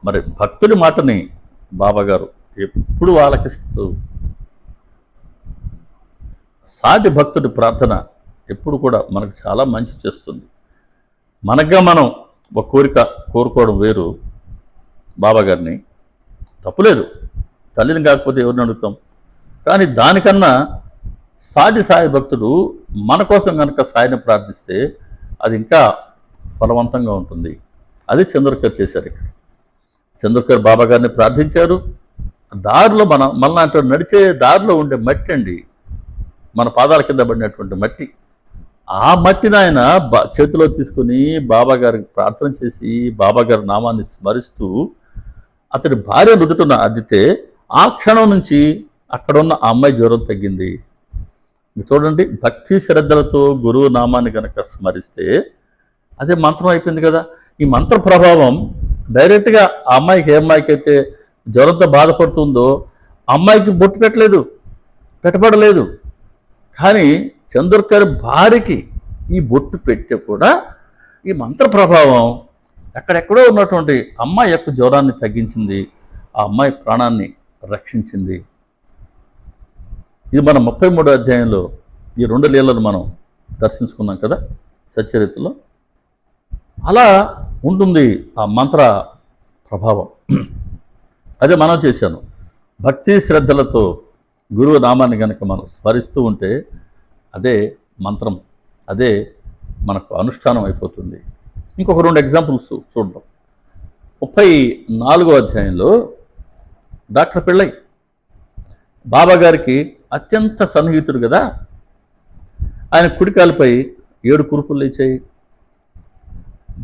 మరి భక్తుడి మాటని బాబాగారు ఎప్పుడు ఆలకిస్తూ, సాటి భక్తుడి ప్రార్థన ఎప్పుడు కూడా మనకు చాలా మంచి చేస్తుంది. మనగా మనం ఒక కోరిక కోరుకోవడం వేరు, బాబాగారిని తప్పులేదు, తల్లిని కాకపోతే ఎవరిని అడుగుతాం. కానీ దానికన్నా సాటి సాయి భక్తుడు మన కోసం కనుక సాయిని ప్రార్థిస్తే అది ఇంకా ఫలవంతంగా ఉంటుంది. అది చంద్రకర్ చేశారు. ఇక్కడ చంద్రకర్ బాబాగారిని ప్రార్థించారు. దారిలో మళ్ళా అంటే నడిచే దారిలో ఉండే మట్టి అండి, మన పాదాల కింద పడినటువంటి మట్టి, ఆ మట్టిని ఆయన చేతిలో తీసుకుని బాబాగారికి ప్రార్థన చేసి బాబాగారి నామాన్ని స్మరిస్తూ అతడి భార్య నుదుటను అద్దితే ఆ క్షణం నుంచి అక్కడున్న ఆ అమ్మాయి జ్వరం తగ్గింది. చూడండి, భక్తి శ్రద్ధలతో గురువు నామాన్ని కనుక స్మరిస్తే అదే మంత్రం అయిపోయింది కదా. ఈ మంత్ర ప్రభావం డైరెక్ట్గా ఆ అమ్మాయికి, ఏ అమ్మాయికి అయితే జ్వరంతో బాధపడుతుందో అమ్మాయికి బొట్టు పెట్టబడలేదు. కానీ చంద్రకర్ భార్యకి ఈ బొట్టు పెడితే కూడా ఈ మంత్ర ప్రభావం ఎక్కడెక్కడో ఉన్నటువంటి అమ్మాయి యొక్క జ్వరాన్ని తగ్గించింది, ఆ అమ్మాయి ప్రాణాన్ని రక్షించింది. ఇది మన 33వ అధ్యాయంలో ఈ 2 లీలలు మనం దర్శించుకున్నాం కదా సచ్చరిత్రలో. అలా ఉంటుంది ఆ మంత్ర ప్రభావం. అదే మనం చేశాను. భక్తి శ్రద్ధలతో గురువు నామాన్ని కనుక మనం స్మరిస్తూ ఉంటే అదే మంత్రం, అదే మనకు అనుష్ఠానం అయిపోతుంది. ఇంకొక 2 ఎగ్జాంపుల్స్ చూద్దాం. 34వ అధ్యాయంలో డాక్టర్ పిళ్ళై బాబా గారికి అత్యంత సన్నిహితుడు కదా. ఆయన కుడికాలపై 7 కురుపులు లేచాయి,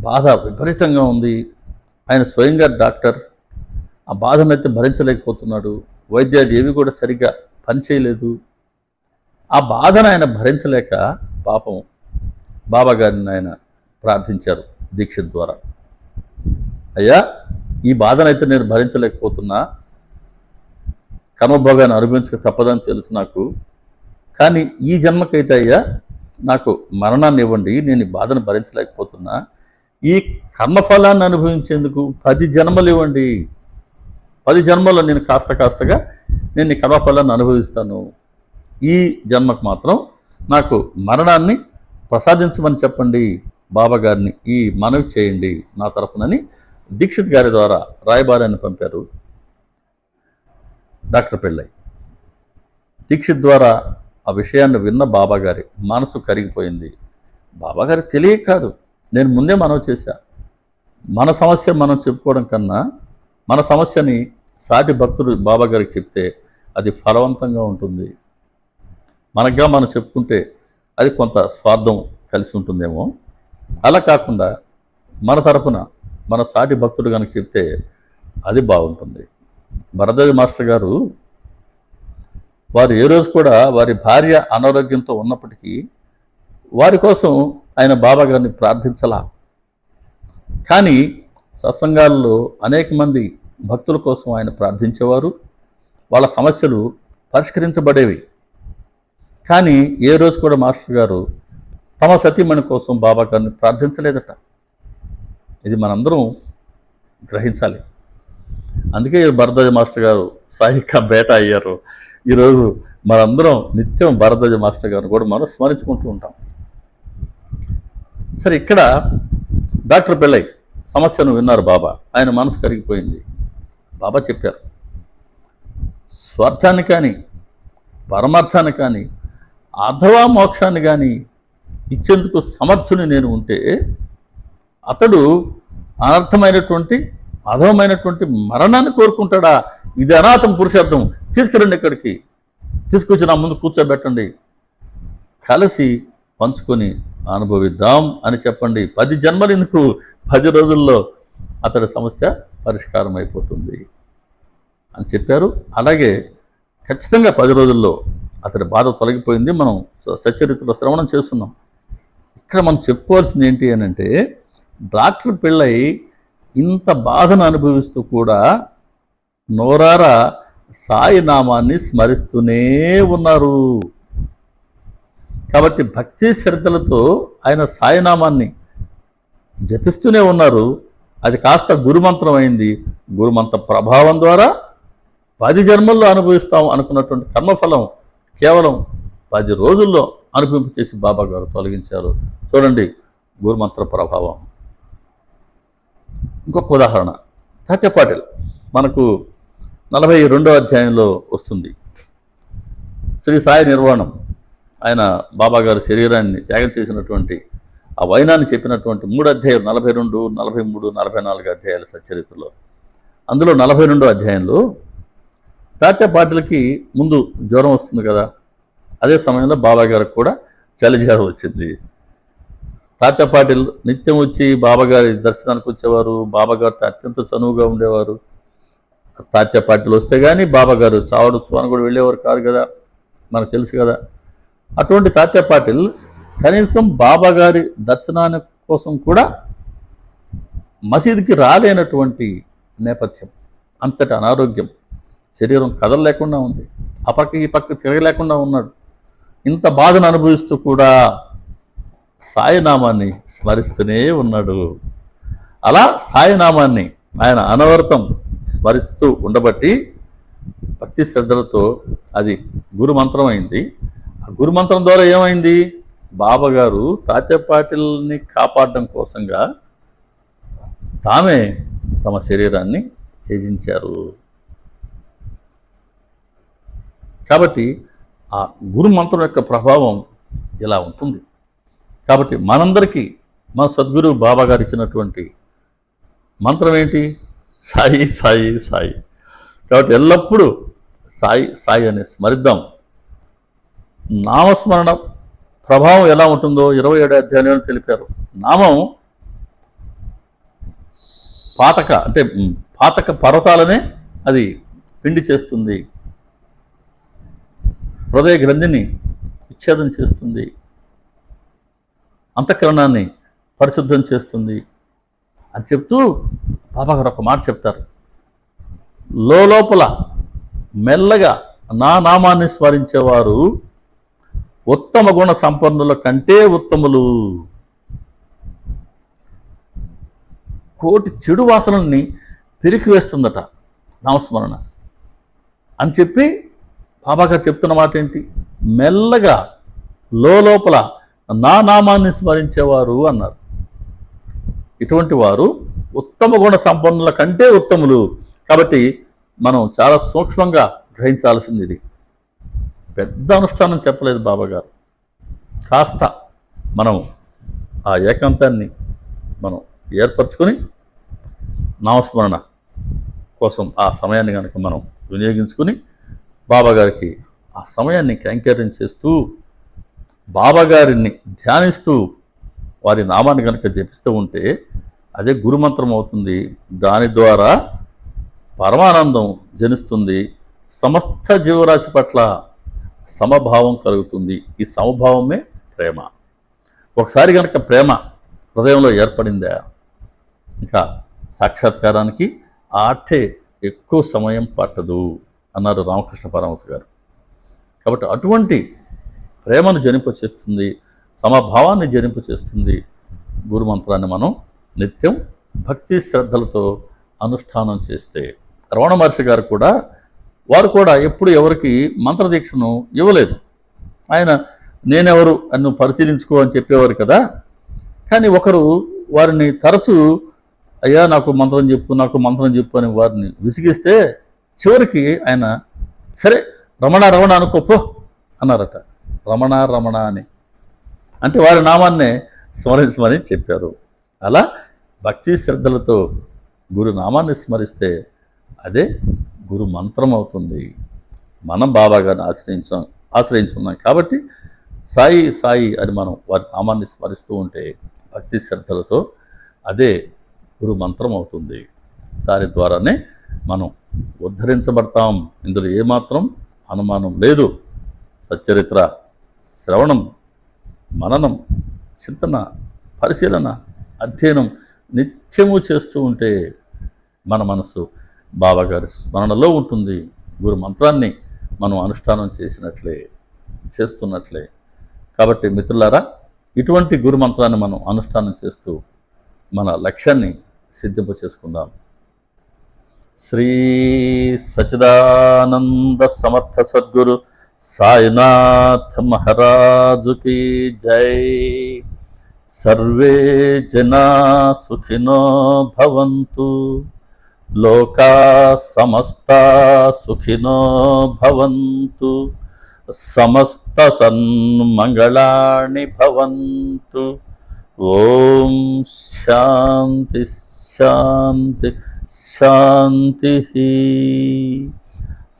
బాధ విపరీతంగా ఉంది. ఆయన స్వయంగా డాక్టర్, ఆ బాధనైతే భరించలేకపోతున్నాడు. వైద్యాలు ఏవి కూడా సరిగ్గా పనిచేయలేదు. ఆ బాధను ఆయన భరించలేక పాపం బాబా గారిని ఆయన ప్రార్థించారు దీక్ష ద్వారా. అయ్యా, ఈ బాధనైతే నేను భరించలేకపోతున్నా, కర్మభోగాన్ని అనుభవించక తప్పదని తెలుసు నాకు, కానీ ఈ జన్మకైతే అయ్యా నాకు మరణాన్ని ఇవ్వండి, నేను ఈ బాధను భరించలేకపోతున్నా, ఈ కర్మఫలాన్ని అనుభవించేందుకు 10 జన్మలు ఇవ్వండి, 10 జన్మల్లో నేను కాస్తగా నేను ఈ కర్మఫలాన్ని అనుభవిస్తాను, ఈ జన్మకు మాత్రం నాకు మరణాన్ని ప్రసాదించమని చెప్పండి బాబా గారిని, ఈ మనవి చేయండి నా తరపునని దీక్షిత్ గారి ద్వారా రాయబారాన్ని పంపారు డాక్టర్ పిళ్ళై. దీక్షిత్ ద్వారా ఆ విషయాన్ని విన్న బాబా గారి మనసు కరిగిపోయింది. బాబా గారి తెలియక కాదు, నేను ముందే మనవి చేశా, మన సమస్య మనం చెప్పుకోవడం కన్నా మన సమస్యని సాటి భక్తుడు బాబా గారికి చెప్తే అది ఫలవంతంగా ఉంటుంది. మనగా మనం చెప్పుకుంటే అది కొంత స్వార్థం కలిసి ఉంటుందేమో. అలా కాకుండా మన తరపున మన సాటి భక్తుడు కనుక చెప్తే అది బాగుంటుంది. భరద్వాజ మాస్టర్ గారు వారు ఏ రోజు కూడా వారి భార్య అనారోగ్యంతో ఉన్నప్పటికీ వారి కోసం ఆయన బాబా గారిని ప్రార్థించలా. కానీ సత్సంగాల్లో అనేక మంది భక్తుల కోసం ఆయన ప్రార్థించేవారు, వాళ్ళ సమస్యలు పరిష్కరించబడేవి. కానీ ఏ రోజు కూడా మాస్టర్ గారు తమ సతీమణి కోసం బాబా గారిని ప్రార్థించలేదట. ఇది మనందరం గ్రహించాలి. అందుకే భరద్వాజ మాస్టర్ గారు సాయిక బేట అయ్యారు. ఈరోజు మనందరం నిత్యం భరద్వాజ మాస్టర్ గారిని కూడా మనం స్మరించుకుంటూ ఉంటాం. సరే, ఇక్కడ డాక్టర్ పిళ్ళై సమస్యను విన్నారు బాబా, ఆయన మనసు కరిగిపోయింది. బాబా చెప్పారు, స్వార్థాన్ని కానీ పరమార్థాన్ని కానీ అథవా మోక్షాన్ని కానీ ఇచ్చేందుకు సమర్థుని నేను ఉంటే అతడు అనర్థమైనటువంటి అధమైనటువంటి మరణాన్ని కోరుకుంటాడా? ఇది అనాథం పురుషార్థం, తీసుకురండి ఇక్కడికి, తీసుకొచ్చి నా ముందు కూర్చోబెట్టండి, కలిసి పంచుకొని అనుభవిద్దాం అని చెప్పండి. 10 జన్మలు ఎందుకు, 10 రోజుల్లో అతడి సమస్య పరిష్కారం అయిపోతుంది అని చెప్పారు. అలాగే ఖచ్చితంగా 10 రోజుల్లో అతడి బాధ తొలగిపోయింది. మనం సచ్చరిత్రలో శ్రవణం చేస్తున్నాం. ఇక్కడ మనం చెప్పుకోవాల్సింది ఏంటి అని అంటే, డాక్టర్ పిళ్ళై ఇంత బాధను అనుభవిస్తూ కూడా నోరారా సాయి నామాన్ని స్మరిస్తూనే ఉన్నారు. కాబట్టి భక్తి శ్రద్ధలతో ఆయన సాయినామాన్ని జపిస్తూనే ఉన్నారు. అది కాస్త గురుమంత్రం అయింది. గురుమంత్ర ప్రభావం ద్వారా 10 జన్మల్లో అనుభవిస్తాం అనుకున్నటువంటి కర్మఫలం కేవలం 10 రోజుల్లో అనుభవింపు చేసి బాబా గారు తొలగించారు. చూడండి గురుమంత్ర ప్రభావం. ఇంకొక ఉదాహరణ తాత్య పాటిల్ మనకు 42వ అధ్యాయంలో వస్తుంది. శ్రీ సాయి నిర్వాణం, ఆయన బాబా గారు శరీరాన్ని త్యాగం చేసినటువంటి ఆ వైనాన్ని చెప్పినటువంటి 3 అధ్యాయాలు 42, 43, 44 అధ్యాయాలు సచ్చరిత్రలో. అందులో 42వ అధ్యాయంలో తాత్య పాటిల్కి ముందు జ్వరం వస్తుంది కదా, అదే సమయంలో బాబా గారికి కూడా చలి జ్వరం వచ్చింది. తాత్య పాటిల్ నిత్యం వచ్చి బాబాగారి దర్శనానికి వచ్చేవారు, బాబాగారితో అత్యంత చనువుగా ఉండేవారు. తాత్య పాటిల్ వస్తే కానీ బాబాగారు చావడు ఉత్సవాన్ని కూడా వెళ్ళేవారు కాదు కదా, మనకు తెలుసు కదా. అటువంటి తాత్య పాటిల్ కనీసం బాబాగారి దర్శనాని కోసం కూడా మసీదుకి రాలేనటువంటి నేపథ్యం, అంతటి అనారోగ్యం, శరీరం కదలలేకుండా ఉంది, ఆ పక్క ఈ పక్క తిరగలేకుండా ఉన్నాడు. ఇంత బాధను అనుభవిస్తూ కూడా సాయినామాన్ని స్మరిస్తూనే ఉన్నాడు. అలా సాయినామాన్ని ఆయన అనవరతం స్మరిస్తూ ఉండబట్టి భక్తి శ్రద్ధలతో అది గురుమంత్రం అయింది. ఆ గురుమంత్రం ద్వారా ఏమైంది? బాబా గారు తాత్య పాటిల్ని కాపాడడం కోసంగా తామే తమ శరీరాన్ని త్యజించారు. కాబట్టి ఆ గురుమంత్రం యొక్క ప్రభావం ఇలా ఉంటుంది. కాబట్టి మనందరికీ మన సద్గురు బాబా గారు ఇచ్చినటువంటి మంత్రం ఏంటి? సాయి సాయి సాయి. కాబట్టి ఎల్లప్పుడూ సాయి సాయి అని స్మరిద్దాం. నామస్మరణ ప్రభావం ఎలా ఉంటుందో 27 అధ్యాయంలో తెలిపారు. నామం పాతక పర్వతాలనే అది పిండి చేస్తుంది, హృదయ గ్రంథిని విచ్ఛేదం చేస్తుంది, అంతఃకరణాన్ని పరిశుద్ధం చేస్తుంది అని చెప్తూ బాబాగారు ఒక మాట చెప్తారు. లోపల మెల్లగా నా నామాన్ని స్మరించేవారు ఉత్తమ గుణ సంపన్నుల కంటే ఉత్తములు. కోటి చెడు వాసనల్ని పెరికివేస్తుందట నామస్మరణ అని చెప్పి బాబాగారు చెప్తున్న మాట ఏంటి? మెల్లగా లోపల నా నామాన్ని స్మరించేవారు అన్నారు. ఇటువంటి వారు ఉత్తమ గుణ సంపన్నుల కంటే ఉత్తములు. కాబట్టి మనం చాలా సూక్ష్మంగా గ్రహించాల్సింది ఇది. పెద్ద అనుష్ఠానం చెప్పలేదు బాబాగారు. కాస్త మనం ఆ ఏకాంతాన్ని మనం ఏర్పరచుకొని నామస్మరణ కోసం ఆ సమయాన్ని కనుక మనం వినియోగించుకుని బాబాగారికి ఆ సమయాన్ని కైంకర్యం చేస్తూ బాబాగారిని ధ్యానిస్తూ వారి నామాన్ని కనుక జపిస్తూ ఉంటే అదే గురుమంత్రం అవుతుంది. దాని ద్వారా పరమానందం జనిస్తుంది. సమస్త జీవరాశి పట్ల సమభావం కలుగుతుంది. ఈ సమభావమే ప్రేమ. ఒకసారి కనుక ప్రేమ హృదయంలో ఏర్పడిందా ఇంకా సాక్షాత్కారానికి ఆటే ఎక్కువ సమయం పట్టదు అన్నారు రామకృష్ణ పరమహంస గారు. కాబట్టి అటువంటి ప్రేమను జనింపచేస్తుంది, సమభావాన్ని జనింపచేస్తుంది గురుమంత్రాన్ని మనం నిత్యం భక్తి శ్రద్ధలతో అనుష్ఠానం చేస్తే. రమణ మహర్షి గారు కూడా వారు కూడా ఎప్పుడు ఎవరికి మంత్రదీక్షను ఇవ్వలేదు. ఆయన నేనెవరు అని నువ్వు పరిశీలించుకో అని చెప్పేవారు కదా. కానీ ఒకరు వారిని తరచూ అయ్యా నాకు మంత్రం చెప్పు అని వారిని విసిగిస్తే చివరికి ఆయన సరే రమణ అనుకోపో అన్నారట. రమణ అని అంటే వారి నామాన్నే స్మరించమని చెప్పారు. అలా భక్తి శ్రద్ధలతో గురు నామాన్ని స్మరిస్తే అదే గురు మంత్రం అవుతుంది. మనం బాబాగారిని ఆశ్రయించున్నాం కాబట్టి సాయి సాయి అని మనం వారి నామాన్ని స్మరిస్తూ ఉంటే భక్తి శ్రద్ధలతో అదే గురు మంత్రం అవుతుంది. దాని ద్వారానే మనం ఉద్ధరించబడతాం. ఇందులో ఏమాత్రం అనుమానం లేదు. సచ్చరిత్ర శ్రవణం, మననం, చింతన, పరిశీలన, అధ్యయనం నిత్యము చేస్తూ ఉంటే మన మనసు బాబాగారి స్మరణలో ఉంటుంది. గురు మంత్రాన్ని మనం అనుష్ఠానం చేస్తున్నట్లే. కాబట్టి మిత్రులారా, ఇటువంటి గురు మంత్రాన్ని మనం అనుష్ఠానం చేస్తూ మన లక్ష్యాన్ని సిద్ధింప చేసుకుందాం. శ్రీ సచిదానంద సమర్థ సద్గురు సాయినాథ్ మహారాజుకి జై. సర్వే జనా సుఖినో భవంతు, లోకా సమస్తా సుఖినో భవంతు, సమస్త సన్మంగళాని భవంతు. ఓం శాంతి శాంతి శాంతి.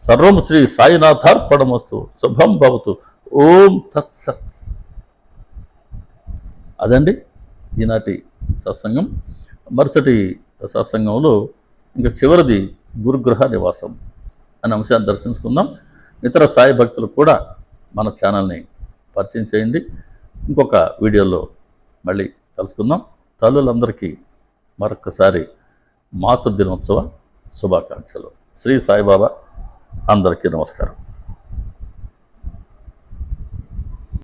సర్వం శ్రీ సాయినాథార్పణమస్తు. శుభం భవతు. ఓం తత్సత్. అదండి ఈనాటి సత్సంగం. మరుసటి సత్సంగంలో ఇంకా చివరిది గురుగృహ నివాసం అనే అంశాన్ని దర్శించుకుందాం. ఇతర సాయి భక్తులు కూడా మన ఛానల్ని పరిచయం చేయండి. ఇంకొక వీడియోలో మళ్ళీ కలుసుకుందాం. తల్లులందరికీ మరొక్కసారి మాతృదినోత్సవ శుభాకాంక్షలు. శ్రీ సాయిబాబా. అందరికీ నమస్కారం.